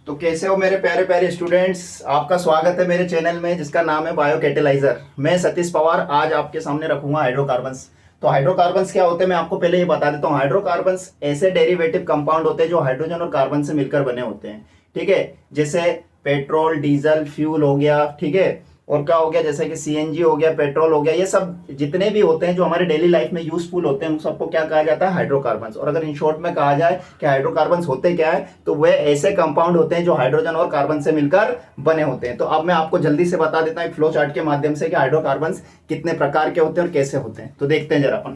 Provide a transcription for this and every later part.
तो कैसे हो मेरे प्यारे प्यारे स्टूडेंट्स। आपका स्वागत है मेरे चैनल में जिसका नाम है बायो कैटेलाइजर। मैं सतीश पवार आज आपके सामने रखूंगा हाइड्रोकार्बन्स। तो हाइड्रोकार्बन्स क्या होते हैं मैं आपको पहले ये बता देता हूँ। हाइड्रोकार्बन्स ऐसे डेरिवेटिव कंपाउंड होते हैं जो हाइड्रोजन और कार्बन से मिलकर बने होते हैं। ठीक है, जैसे पेट्रोल, डीजल, फ्यूल हो गया। ठीक है, और क्या हो गया जैसे कि सीएनजी हो गया, पेट्रोल हो गया, ये सब जितने भी होते हैं जो हमारे डेली लाइफ में यूजफुल होते हैं उन सबको क्या कहा जाता है, हाइड्रोकार्बन्स। और अगर इन शॉर्ट में कहा जाए कि हाइड्रोकार्बन्स होते क्या है, तो वे ऐसे कंपाउंड होते हैं जो हाइड्रोजन और कार्बन से मिलकर बने होते हैं। तो अब मैं आपको जल्दी से बता देता हूँ एक फ्लो चार्ट के माध्यम से कि हाइड्रोकार्बन्स कितने प्रकार के होते हैं और कैसे होते हैं। तो देखते हैं जरा अपन।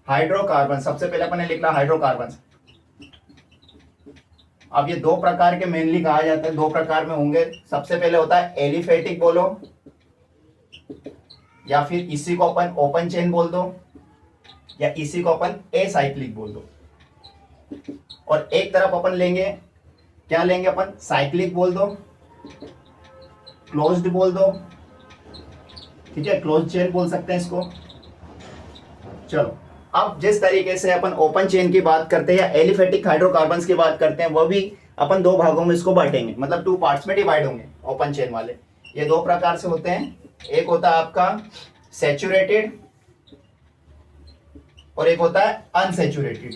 हाइड्रोकार्बन, सबसे पहले अपन ने लिखना हाइड्रोकार्बन। अब ये दो प्रकार के मेनली कहा जाता है, दो प्रकार में होंगे। सबसे पहले होता है एलिफेटिक बोलो, या फिर इसी को अपन ओपन चेन बोल दो, या इसी को अपन एसाइक्लिक बोल दो। और एक तरफ अपन लेंगे, क्या लेंगे अपन, साइक्लिक बोल दो, क्लोज्ड बोल दो। ठीक है, क्लोज चेन बोल सकते हैं इसको। चलो, अब जिस तरीके से अपन ओपन चेन की बात करते हैं या एलिफेटिक हाइड्रोकार्बन्स की बात करते हैं, वह भी अपन दो भागों में इसको बांटेंगे, मतलब टू पार्ट्स में डिवाइड होंगे ओपन चेन वाले। ये दो प्रकार से होते हैं, एक होता है आपका सैचुरेटेड और एक होता है अनसैचुरेटेड।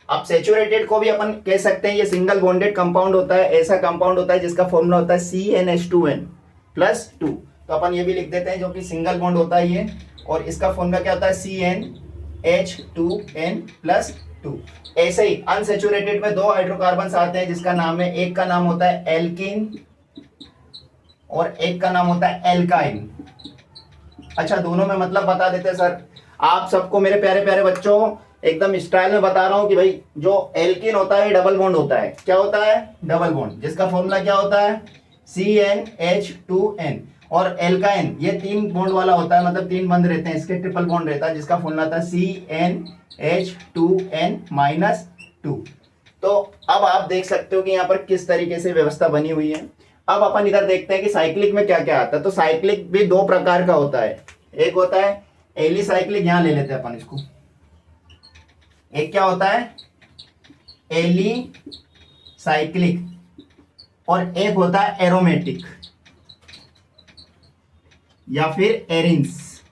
अब सैचुरेटेड को भी अपन कह सकते हैं ये सिंगल बॉन्डेड कंपाउंड होता है, ऐसा कंपाउंड होता है जिसका फॉर्मूला होता है CnH2n+2। तो अपन ये भी लिख देते हैं जो कि सिंगल बॉन्ड होता है ये, और इसका फॉर्मूला क्या होता है CnH2n+2। ऐसे ही अनसैचुरेटेड में दो हाइड्रोकार्बन्स आते हैं जिसका नाम है, एक का नाम होता है एल्कीन और एक का नाम होता है एल्काइन। अच्छा, दोनों में मतलब बता देते हैं सर आप सबको। मेरे प्यारे प्यारे बच्चों, एकदम स्टाइल में बता रहा हूं कि भाई जो एल्कीन होता है डबल बॉन्ड होता है। क्या होता है, डबल बॉन्ड, जिसका फॉर्मूला क्या होता है CnH2n। और एल्काइन ये तीन बॉन्ड वाला होता है, मतलब तीन बंद रहते हैं, इसके ट्रिपल बॉन्ड रहता है जिसका फॉर्मूला था CnH2n-2। तो अब आप देख सकते हो कि यहाँ पर किस तरीके से व्यवस्था बनी हुई है। अब अपन इधर देखते हैं कि साइक्लिक में क्या क्या आता है। तो साइक्लिक भी दो प्रकार का होता है, एक होता है एलिसाइक्लिक, यहां ले लेते हैं अपन इसको। एक क्या होता है एलिसाइक्लिक और एक होता है एरोमेटिक या फिर एरिन्स।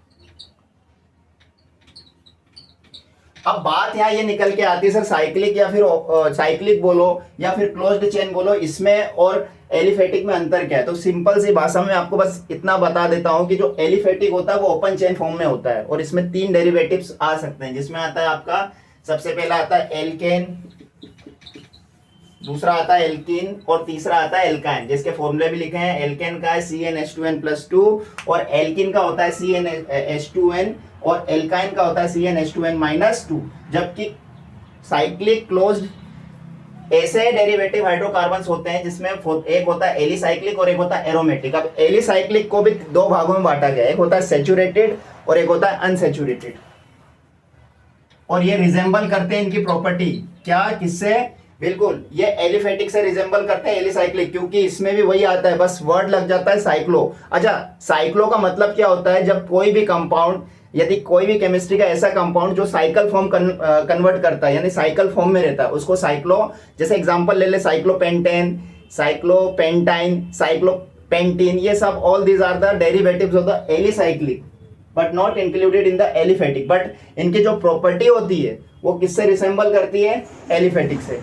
अब बात यहाँ ये निकल के आती है सर, साइक्लिक या फिर साइक्लिक बोलो या फिर क्लोज्ड चेन बोलो, इसमें और एलिफेटिक में अंतर क्या है। तो सिंपल सी भाषा में आपको बस इतना बता देता हूं कि जो एलिफेटिक होता है वो ओपन चेन फॉर्म में होता है और इसमें तीन डेरिवेटिव्स आ सकते हैं, जिसमें आता है आपका सबसे पहला आता है एल्केन, दूसरा आता है एल्कीन और तीसरा आता है एल्काइन, जिसके फॉर्मूले भी लिखे हैं। एल्केन का है CnH2n+2 और एल्कीन का होता है CnH2n और एल्काइन का होता है CnH2n-2। जबकि साइक्लिक क्लोज्ड ऐसे डेरिवेटिव हाइड्रोकार्बन्स होते हैं जिसमें एक होता है एलिसाइक्लिक और एक होता है एरोमेटिक। अब एलिसाइक्लिक को भी दो भागों में बांटा गया है, एक होता है सैचुरेटेड और एक होता है अनसैचुरेटेड। और ये रिजेंबल करते हैं इनकी प्रॉपर्टी, क्या, किससे, बिल्कुल ये एलिफेटिक से रिजेंबल करते हैं एलिसाइक्लिक, क्योंकि इसमें भी वही आता है, बस वर्ड लग जाता है साइक्लो। अच्छा, साइक्लो का मतलब क्या होता है, जब कोई भी कंपाउंड, यदि कोई भी केमिस्ट्री का ऐसा कंपाउंड जो साइकिल फॉर्म कन्वर्ट करता है, यानी साइकिल फॉर्म में रहता है, उसको साइक्लो, जैसे एग्जांपल ले ले साइक्लोपेंटेन, साइक्लोपेंटाइन, साइक्लोपेंटीन, ये सब all these are the derivatives of the alicyclic but not included in the aliphatic. But इनकी जो प्रॉपर्टी होती है वो किससे रिसेंबल करती है, एलिफेटिक से।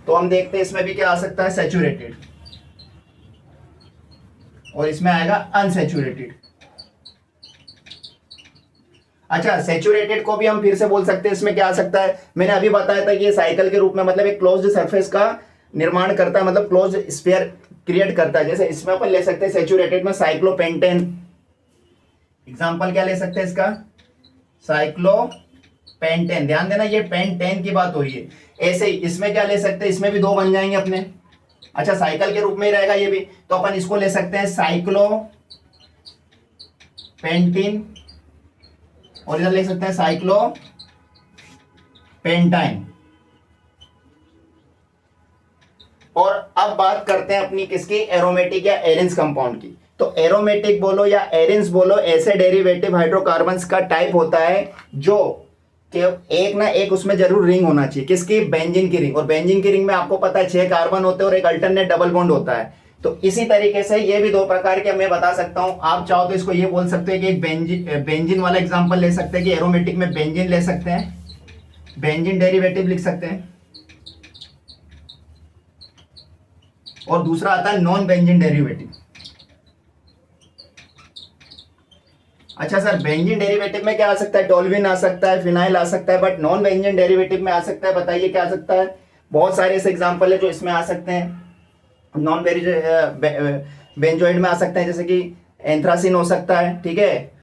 तो हम देखते हैं इसमें भी क्या आ सकता है, सैचुरेटेड, और इसमें आएगा अनसैचुरेटेड। अच्छा, सैचुरेटेड को भी हम फिर से बोल सकते हैं, इसमें क्या आ सकता है, मैंने अभी बताया था कि ये साइकिल के रूप में, मतलब एक क्लोज्ड सरफेस का निर्माण करता है, मतलब क्लोज्ड स्फीयर क्रिएट करता है। जैसे इसमें अपन ले सकते हैं सैचुरेटेड में साइक्लोपेंटेन, एग्जांपल क्या ले सकते हैं इसका, साइक्लोपेंटेन। ध्यान देना ये पेंटेन की बात हो रही है। ऐसे ही इसमें क्या ले सकते हैं, इसमें भी दो बन जाएंगे अपने। अच्छा, साइकिल के रूप में ही रहेगा ये भी, तो अपन इसको ले सकते हैं साइक्लोपेंटीन और इधर ले सकते हैं साइक्लोपेंटाइन। और अब बात करते हैं अपनी किसकी, एरोमेटिक या एरिन्स कंपाउंड की। तो एरोमेटिक बोलो या एरिन्स बोलो, ऐसे डेरिवेटिव हाइड्रोकार्बन्स का टाइप होता है जो कि एक ना एक उसमें जरूर रिंग होना चाहिए, किसकी, बेंजीन की रिंग। और बेंजीन की रिंग में आपको पता है 6 कार्बन होते हैं और एक अल्टरनेट डबल बॉन्ड होता है। तो इसी तरीके से ये भी 2 प्रकार के मैं बता सकता हूं। आप चाहो तो इसको ये बोल सकते हैं कि एक बेंजीन वाला एग्जांपल ले सकते हैं कि एरोमेटिक में बेंजीन ले सकते हैं, बेंजीन डेरिवेटिव लिख सकते हैं। और दूसरा आता है नॉन बेंजीन डेरिवेटिव। अच्छा सर, बेंजीन डेरिवेटिव में क्या आ सकता है, टोल्यूइन आ सकता है, फिनाइल आ सकता है, बट नॉन बेंजीन डेरिवेटिव में आ सकता है, बताइए क्या आ सकता है। बहुत सारे ऐसे एग्जांपल है जो इसमें आ सकते हैं, नॉन बेंजोइड में आ सकते हैं, जैसे कि एंथ्रासिन हो सकता है, ठीक है,